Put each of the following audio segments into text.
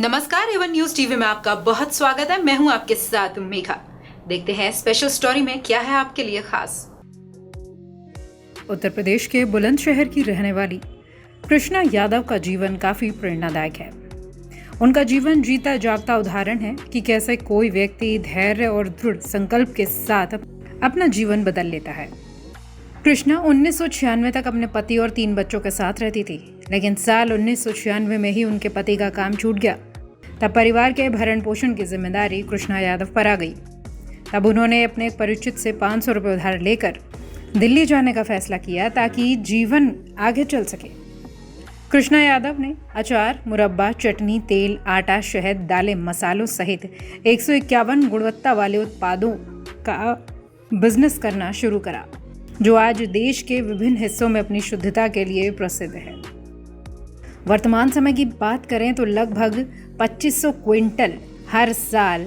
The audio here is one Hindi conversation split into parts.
नमस्कार, एवन न्यूज टीवी में आपका बहुत स्वागत है। मैं हूं आपके साथ मेघा। देखते हैं स्पेशल स्टोरी में क्या है आपके लिए खास। उत्तर प्रदेश के बुलंदशहर की रहने वाली कृष्णा यादव का जीवन काफी प्रेरणादायक है। उनका जीवन जीता जागता उदाहरण है कि कैसे कोई व्यक्ति धैर्य और दृढ़ संकल्प के साथ अपना जीवन बदल लेता है। कृष्णा 1996 तक अपने पति और 3 बच्चों के साथ रहती थी, लेकिन साल 1996 में ही उनके पति का काम छूट गया। तब परिवार के भरण पोषण की जिम्मेदारी कृष्णा यादव पर आ गई। तब उन्होंने अपने एक परिचित से 500 रुपये उधार लेकर दिल्ली जाने का फैसला किया ताकि जीवन आगे चल सके। कृष्णा यादव ने अचार, मुरब्बा, चटनी, तेल, आटा, शहद, दालें, मसालों सहित 151 गुणवत्ता वाले उत्पादों का बिजनेस करना शुरू करा, जो आज देश के विभिन्न हिस्सों में अपनी शुद्धता के लिए प्रसिद्ध है। वर्तमान समय की बात करें तो लगभग 2500 क्विंटल हर साल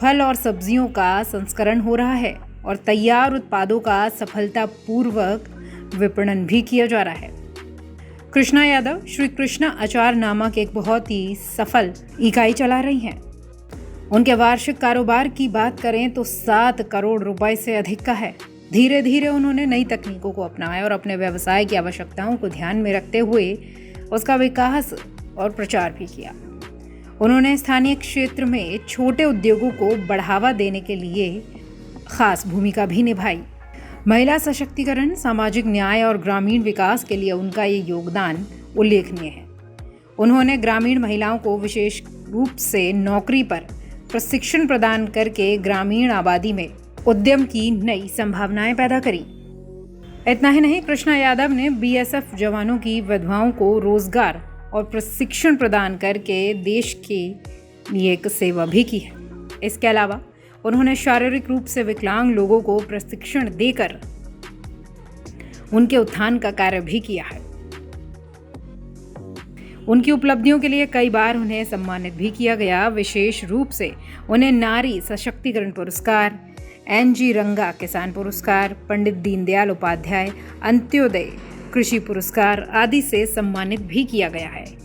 फल और सब्जियों का संस्करण हो रहा है और तैयार उत्पादों का सफलतापूर्वक विपणन भी किया जा रहा है। कृष्णा यादव श्री कृष्णा अचार नामक एक बहुत ही सफल इकाई चला रही हैं। उनके वार्षिक कारोबार की बात करें तो 7 करोड़ रुपए से अधिक का है। धीरे धीरे उन्होंने नई तकनीकों को अपनाया और अपने व्यवसाय की आवश्यकताओं को ध्यान में रखते हुए उसका विकास और प्रचार भी किया। उन्होंने स्थानीय क्षेत्र में छोटे उद्योगों को बढ़ावा देने के लिए खास भूमिका भी निभाई। महिला सशक्तिकरण, सामाजिक न्याय और ग्रामीण विकास के लिए उनका ये योगदान उल्लेखनीय है। उन्होंने ग्रामीण महिलाओं को विशेष रूप से नौकरी पर प्रशिक्षण प्रदान करके ग्रामीण आबादी में उद्यम की नई संभावनाएं पैदा करी। इतना ही नहीं, कृष्णा यादव ने बीएसएफ जवानों की विधवाओं को रोजगार और प्रशिक्षण प्रदान करके देश के लिए एक सेवा भी की है। इसके अलावा उन्होंने शारीरिक रूप से विकलांग लोगों को प्रशिक्षण देकर उनके उत्थान का कार्य भी किया है। उनकी उपलब्धियों के लिए कई बार उन्हें सम्मानित भी किया गया। विशेष रूप से उन्हें नारी सशक्तिकरण पुरस्कार, एनजी रंगा किसान पुरस्कार, पंडित दीनदयाल उपाध्याय अंत्योदय कृषि पुरस्कार आदि से सम्मानित भी किया गया है।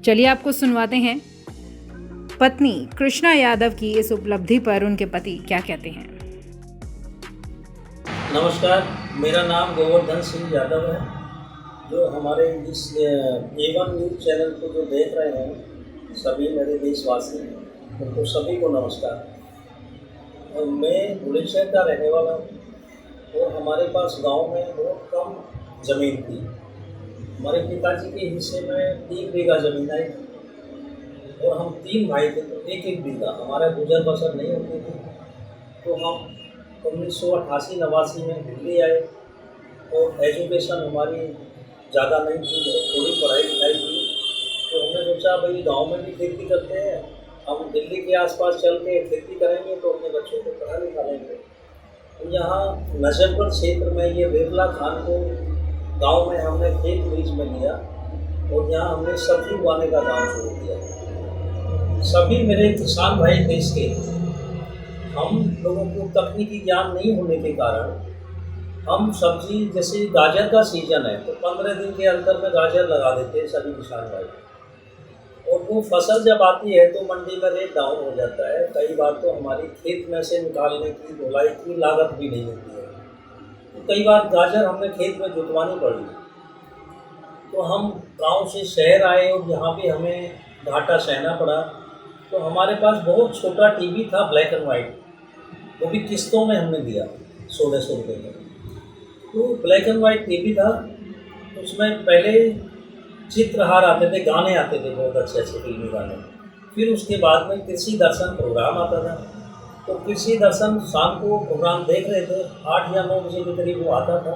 चलिए आपको सुनवाते हैं पत्नी कृष्णा यादव की इस उपलब्धि पर उनके पति क्या कहते हैं। नमस्कार, मेरा नाम गोवर्धन सिंह यादव है। जो हमारे इस एवन न्यूज चैनल को जो देख रहे हैं सभी मेरे देशवासी, उनको सभी को नमस्कार। और मैं बुलंदशहर का रहने वाला हूँ और हमारे पास गांव में बहुत कम ज़मीन थी। हमारे पिताजी के हिस्से में 3 बीघा ज़मीन आई और हम 3 भाई थे, तो 1-1 बीघा हमारा गुजर बसर नहीं होती थी। तो हम 1988-89 में दिल्ली आए और एजुकेशन हमारी ज़्यादा नहीं थी, थोड़ी पढ़ाई लिखाई थी। तो हमने सोचा भाई गांव में भी खेती करते हैं, हम दिल्ली के आसपास चल के खेती करेंगे तो अपने बच्चों को पढ़ा लिखा लेंगे। तो यहाँ नजरगढ़ क्षेत्र में ये वेरला खान को गांव में हमने खेत लीज में लिया और यहाँ हमने सब्जी उगाने का काम शुरू किया। सभी मेरे किसान भाई देश के, हम लोगों को तकनीकी ज्ञान नहीं होने के कारण हम सब्जी, जैसे गाजर का सीजन है तो 15 दिन के अंतर में गाजर लगा देते हैं सभी किसान भाई, और वो फसल जब आती है तो मंडी में रेट डाउन हो जाता है। कई बार तो हमारी खेत में से निकालने की, ढुलाई की लागत भी नहीं होती है। तो कई बार गाजर हमने खेत में जुतवानी पड़ी। तो हम गांव से शहर आए और यहाँ पे हमें घाटा सहना पड़ा। तो हमारे पास बहुत छोटा टीवी था, ब्लैक एंड वाइट, वो भी किस्तों में हमने दिया 1600 रुपये में। तो ब्लैक एंड वाइट टीवी था, उसमें पहले चित्रहार आते थे, गाने आते थे, बहुत अच्छे अच्छे फिल्मी गाने। फिर उसके बाद में कृषि दर्शन प्रोग्राम आता था। तो कृषि दर्शन शाम को प्रोग्राम देख रहे थे, 8 या 9 बजे के करीब वो आता था।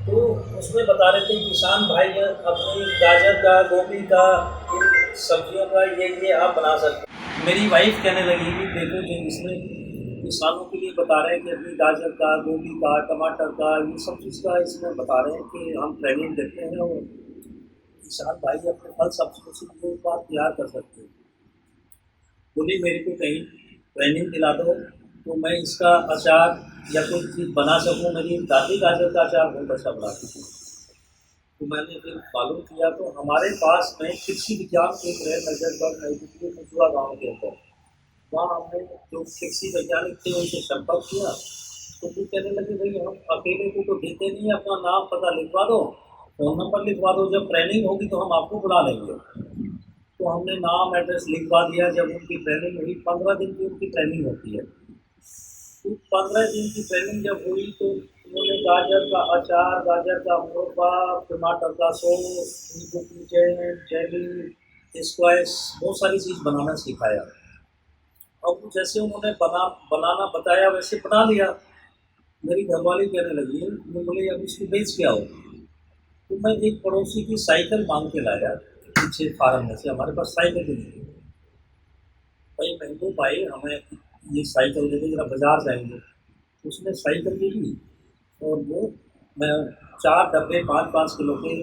तो उसमें बता रहे थे किसान भाई अपनी गाजर का, गोभी का, इन सब्जियों का ये आप बना सकते। मेरी वाइफ कहने लगी कि देखो कि इसमें किसानों के लिए बता रहे हैं कि अपनी गाजर का, गोभी का, टमाटर का, ये सब चीज़ का इसमें बता रहे हैं कि हम ट्रेनिंग देते हैं और किसान भाई अपने फल सब्जियों से जो उत्पाद तैयार कर सकते हैं। बोली मेरे को कहीं ट्रेनिंग दिला दो तो मैं इसका अचार या कोई चीज़ बना सकूँ। मेरी दादी गाजर का अचार बहुत अच्छा बनाती थी। तो मैंने फिर मालूम किया तो हमारे पास में कृषि विज्ञान केंद्र है नजरगढ़ नई दिल्ली मथुरा गाँव के अंदर। वहाँ हमने जो कृषि वैज्ञानिक थे उनसे संपर्क किया तो वो कहने लगे भाई हम अकेले को तो देते नहीं, अपना नाम पता लिखवा दो, फ़ोन नंबर लिखवा दो, जब ट्रेनिंग होगी तो हम आपको बुला लेंगे। तो हमने नाम एड्रेस लिखवा दिया। जब उनकी ट्रेनिंग हुई 15 दिन की उनकी ट्रेनिंग होती है। तो 15 दिन की ट्रेनिंग जब हुई तो उन्होंने गाजर का अचार, गाजर का मुरब्बा, टमाटर का सॉस, नींबू जैम, जेली, स्क्वैश, बहुत सारी चीज़ बनाना सिखाया। अब जैसे उन्होंने बनाना बताया वैसे बना लिया। मेरी घरवाली कहने लगी, मैं बोले अब इसको बेच के आओ। तो मैं एक पड़ोसी की साइकिल मांग के लाया पीछे फार्म में से, हमारे पास साइकिल भी नहीं थी। भाई महबूब भाई हमें ये साइकिल दे दे, जरा बाजार जाएंगे। उसने साइकिल दे दी और वो मैं 4 डब्बे 5-5 किलो के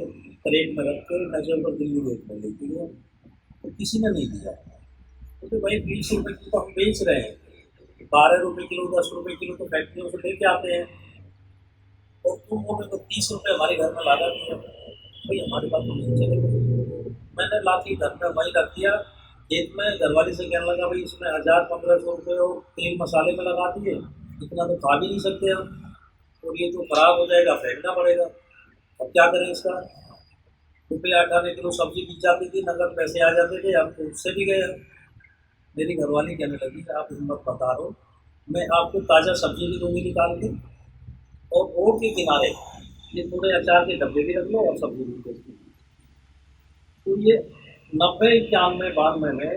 क्रेट में रख के नजरगढ़ दिल्ली गेट में लेके गया। तो किसी ने नहीं दिया। तो भाई 20 रुपये किलो तो हम बेच रहे हैं, 12 रुपये किलो 10 रुपये किलो तो फैक्ट्रियों से लेके आते हैं और तुम बोले तो 30 रुपये हमारे घर में लादा दिया। भाई हमारे पास तो नहीं चलेगा। मैंने ला के घर में वहीं रख दिया। खेत में घरवाली से कहने लगा भाई इसमें 1000-1500 रुपये और तेल मसाले में लगा दिए, इतना तो खा भी नहीं सकते हम, और ये तो खराब हो जाएगा, फेंकना पड़ेगा। अब क्या करें इसका। रुपये 18 किलो सब्जी बिक जाती थी, नगद पैसे आ जाते थे, हम तो उससे भी गए हम। मेरी घरवाली कहने लगी आप हिम्मत बता रहे हो, मैं आपको ताज़ा सब्जी भी दूँगी निकाल के, और रोड के किनारे ये थोड़े अचार के डब्बे भी रख लो और सब्जी भी दे दो। तो ये 90-91-92 में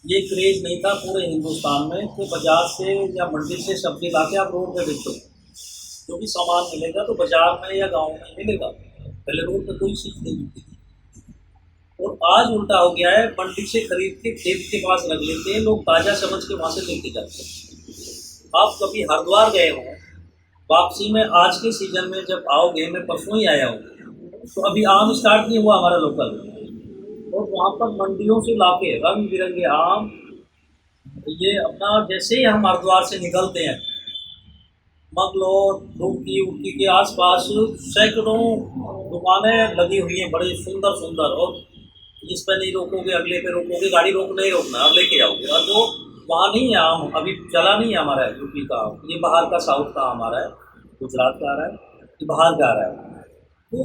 ये क्रेज़ नहीं था पूरे हिंदुस्तान में कि बाज़ार से या मंडी से सब्जी ला के आप रोड पे बेचो। जो भी सामान मिलेगा तो बाज़ार में या गांव में मिलेगा, पहले रोड पे कोई चीज़ नहीं मिलती थी। और आज उल्टा हो गया है, मंडी से खरीद के खेत के पास रख लेते हैं लोग, ताज़ा समझ के वहाँ से लेके जाते हैं। आप कभी हरिद्वार गए हों, वापसी में आज के सीज़न में जब आओगे, मैं परसों ही आया हूँ, तो अभी आम स्टार्ट नहीं हुआ हमारा लोकल, और वहाँ पर मंडियों से लाके रंग बिरंगे आम, ये अपना जैसे ही हम हरिद्वार से निकलते हैं मंगलोर, रुड़की उड़की के आसपास सैकड़ों दुकानें लगी हुई हैं बड़ी सुंदर सुंदर, और इस पर नहीं रोकोगे अगले पे रोकोगे, गाड़ी रोक नहीं रोकना, आप लेके जाओगे। और जो वहाँ नहीं है आम, अभी चला नहीं है हमारा यूपी का आम, ये बाहर का साउथ का आम आ रहा है, गुजरात का आ रहा है, ये बाहर का आ रहा है। तो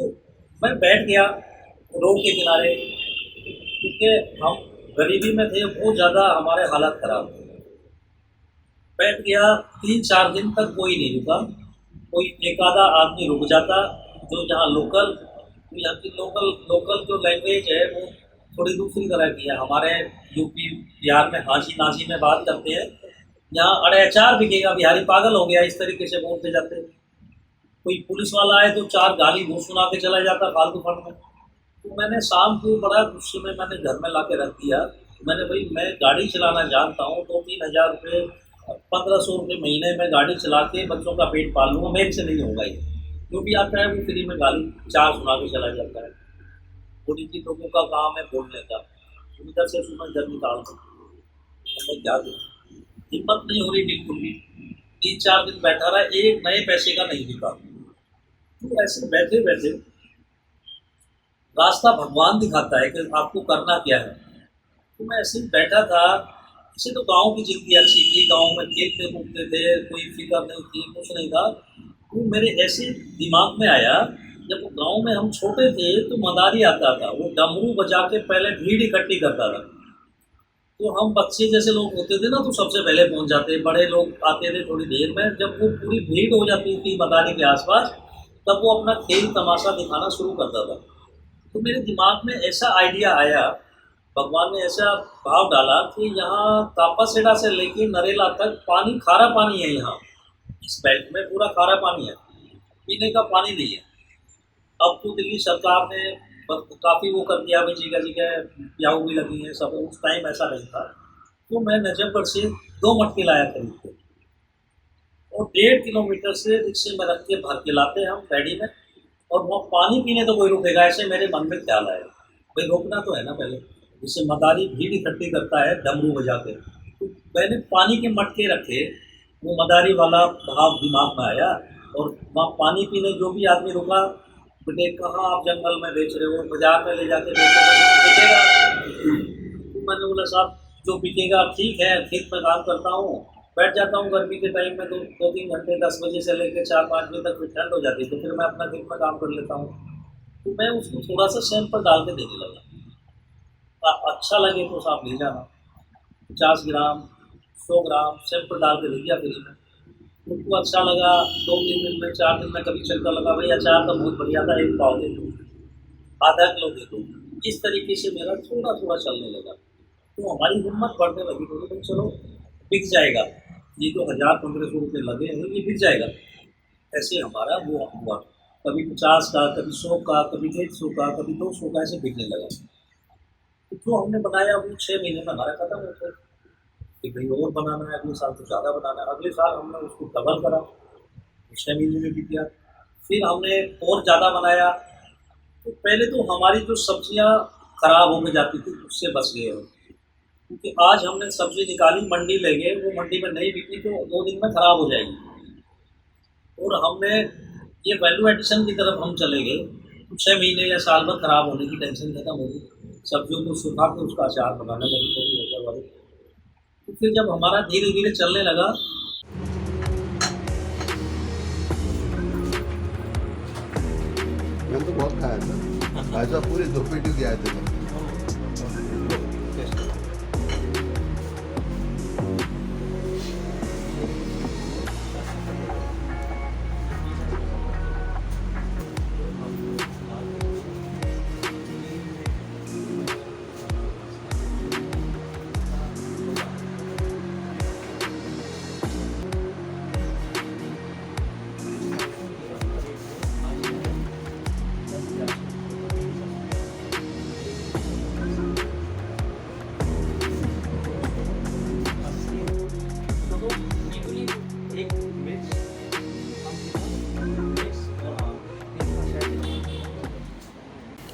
मैं बैठ गया रोड के किनारे, क्योंकि हम गरीबी में थे, बहुत ज़्यादा हमारे हालत ख़राब थे। बैठ गया, 3-4 दिन तक कोई नहीं रुका। कोई एक आधा आदमी रुक जाता जो जहाँ लोकल, तो यहाँ की लोकल जो लैंग्वेज है वो थोड़ी दूसरी तरह की है। हमारे यूपी बिहार में हांसी नासी में बात करते हैं, यहाँ अरे अचार बिकेगा, बिहारी पागल हो गया, इस तरीके से बोलते जाते हैं। कोई पुलिस वाला आए तो 4 गाली वो सुना के चला जाता फालतू फंड में। तो मैंने शाम को बड़ा गुस्से में मैंने घर में ला के रख दिया। मैंने भाई मैं गाड़ी चलाना जानता हूँ, 2-3 हज़ार रुपये 1500 रुपये महीने में गाड़ी चला के बच्चों का पेट पाल लूँगा, मेरे से नहीं होगा ये। जो भी आता है वो फ्री में गाली 4 सुना के चला जाता है। थोड़ी सी लोगों का काम है बोलने का, उधर से सुना इधर निकाल दो, मैं क्या दूँ, हिम्मत नहीं हो रही बिल्कुल भी। 3-4 दिन बैठा रहा, एक नए पैसे का नहीं दिखा। तो ऐसे बैठे बैठे रास्ता भगवान दिखाता है कि आपको करना क्या है। तो मैं ऐसे ही बैठा था। इसे तो गांव की ज़िंदगी अच्छी थी, गांव में खेलते कूदते थे, कोई फिक्र नहीं थी, कुछ नहीं था। तो मेरे ऐसे दिमाग में आया, जब वो गांव में हम छोटे थे तो मदारी आता था, वो डमरू बजा के पहले भीड़ इकट्ठी करता था। तो हम बच्चे जैसे लोग होते थे ना तो सबसे पहले पहुंच जाते, बड़े लोग आते थे थोड़ी देर में। जब वो पूरी भीड़ हो जाती थी मदारी के आसपास, तब वो अपना खेल तमाशा दिखाना शुरू करता था। तो मेरे दिमाग में ऐसा आइडिया आया, भगवान ने ऐसा भाव डाला कि यहाँ तापासेड़ा से लेके नरेला तक पानी, खारा पानी है। यहाँ इस बेल्ट में पूरा खारा पानी है, पीने का पानी नहीं है। अब तो दिल्ली सरकार ने काफ़ी वो कर दिया, जगह जगह प्याऊ भी लगी हैं सब, उस टाइम ऐसा नहीं था। तो मैं नजफगढ़ से 2 मटके लाया खरीद के, और 1.5 किलोमीटर से रिक्शे में रख के भर के लाते हैं हम पैडी में, और वहाँ पानी पीने तो कोई रुकेगा, ऐसे मेरे मन में ख्याल आया। भाई रोकना तो है ना पहले, जिससे मदारी भीड़ इकट्ठी करता है डमरू बजा के, तो मैंने पानी के मटके रखे, वो मदारी वाला भाव दिमाग में आया, और वहाँ पानी पीने जो भी आदमी रुका, बेटे कहाँ आप जंगल में बेच रहे हो, बाजार में ले जाके बेचेगा। तो मैंने बोला साहब जो बिकेगा ठीक है, खेत में काम करता हूँ, बैठ जाता हूँ गर्मी के टाइम में 2-3 घंटे, 10 बजे से लेकर 4-5 बजे तक, फिर ठंड हो जाती है तो फिर मैं अपना खेत में काम कर लेता हूँ। तो मैं उसको थोड़ा सा सैंपल डाल के देने लगा, अच्छा लगे तो साहब ले जाना, 50 ग्राम 100 ग्राम सैंपल डाल के दे दिया फ्री में। उनको अच्छा लगा, 2-3 दिन में 4 दिन में कभी चलता लगा, भाई अचार तो बहुत बढ़िया था, 1 पाव दे दो, आधा किलो दे दो। इस तरीके से मेरा थोड़ा थोड़ा चलने लगा, तो हमारी हिम्मत बढ़ने लगी, तो भाई चलो बिक जाएगा, ये तो 1000-1500 रुपये लगे हैं, ये बिक जाएगा। ऐसे हमारा वो हुआ, कभी 50 का, कभी 100 का, कभी 150 का, कभी 200 का, ऐसे बिकने लगा। तो जो हमने बनाया वो 6 महीने में हमारा खत्म हो गया कि भाई और बनाना है, अगले साल तो ज़्यादा बनाना है। अगले साल हमने उसको डबल करा, 6 महीने में बिक गया। फिर हमने और ज़्यादा बनाया, तो पहले तो हमारी जो सब्जियां खराब होकर जाती थी उससे बच गए हम, क्योंकि आज हमने सब्जी निकाली, मंडी ले गए, वो मंडी में नहीं बिकी तो 2 दिन में ख़राब हो जाएगी। और हमने ये वैल्यू एडिशन की तरफ हम चले गए, तो 6 महीने या साल भर ख़राब होने की टेंशन खत्म होगी, सब्जियों को सुखा के उसका अचार बनाने लगे तो वाले। तो फिर जब हमारा धीरे धीरे चलने लगा, मैंने तो बहुत खाया था, ऐसा पूरे 2 पेटी दिया था।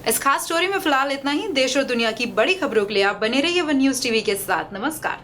इस खास स्टोरी में फिलहाल इतना ही। देश और दुनिया की बड़ी खबरों के लिए आप बने रहिए वन न्यूज टीवी के साथ। नमस्कार।